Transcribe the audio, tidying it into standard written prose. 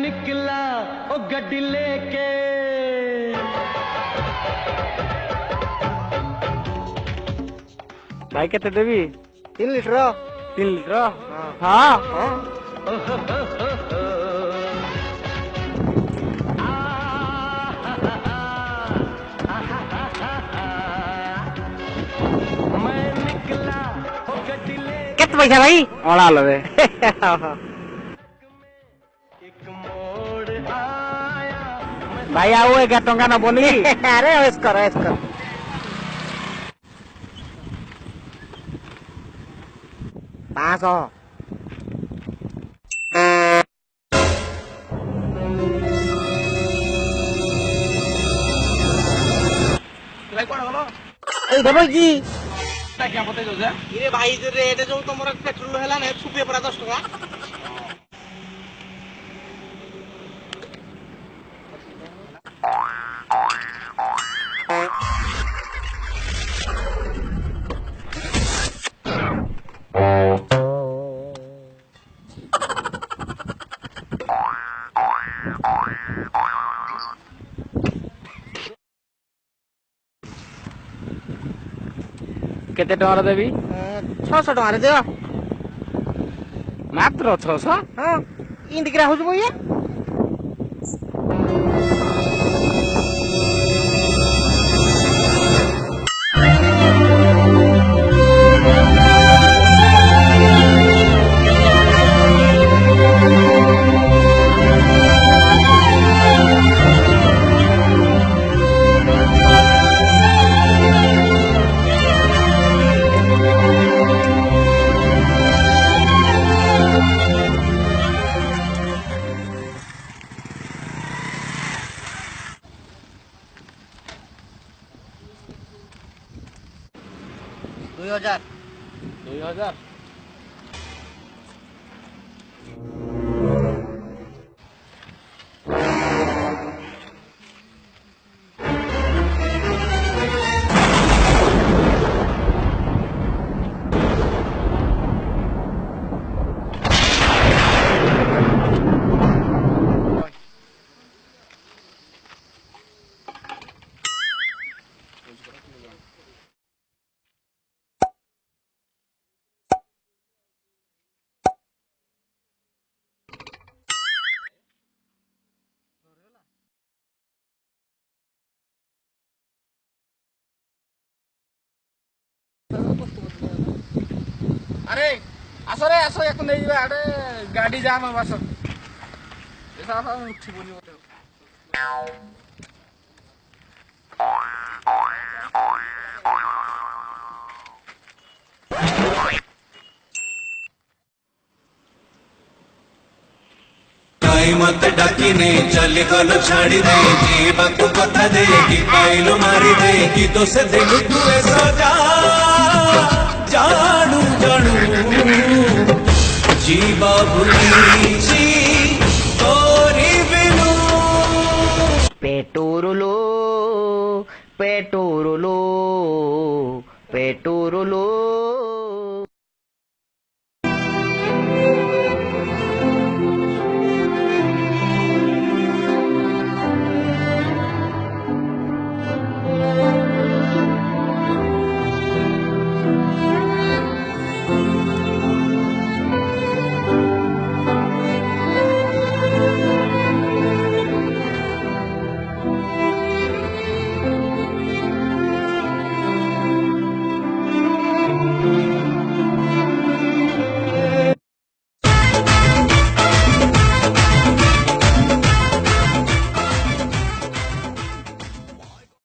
निकला ओ गड्डी लेके भाई केते देवी 3 लीटर 3 लीटर हाँ मैं निकला ओ गड्डी लेके केते पैसा भाई अड़ा लवे एक मोड़ आया भाई आओ 11 टंका न बोली अरे ऐस कर 500 भाई कोन गलो ए देबो जी क्या बते जो जा इरे भाई जे रेट जो तमर पेट्रोल हैला ने सुपे परा 10 टका केते टंका देवी 600 टका रे देवा मात्र 600 हां इंदिकरा हो जबो ये दो 2000 अरे आसो एक नहीं जा अरे गाड़ी जाम बस ऐसा सा उठी बोली होते मत डाकिने चली गलो छाड़ी दे जीवाकू कथा दे कि पाइलो मारी दे कि तो से देलु तू ए सजा जानू जानू जीवा भूली जी तोरी बिनु पेटोरलो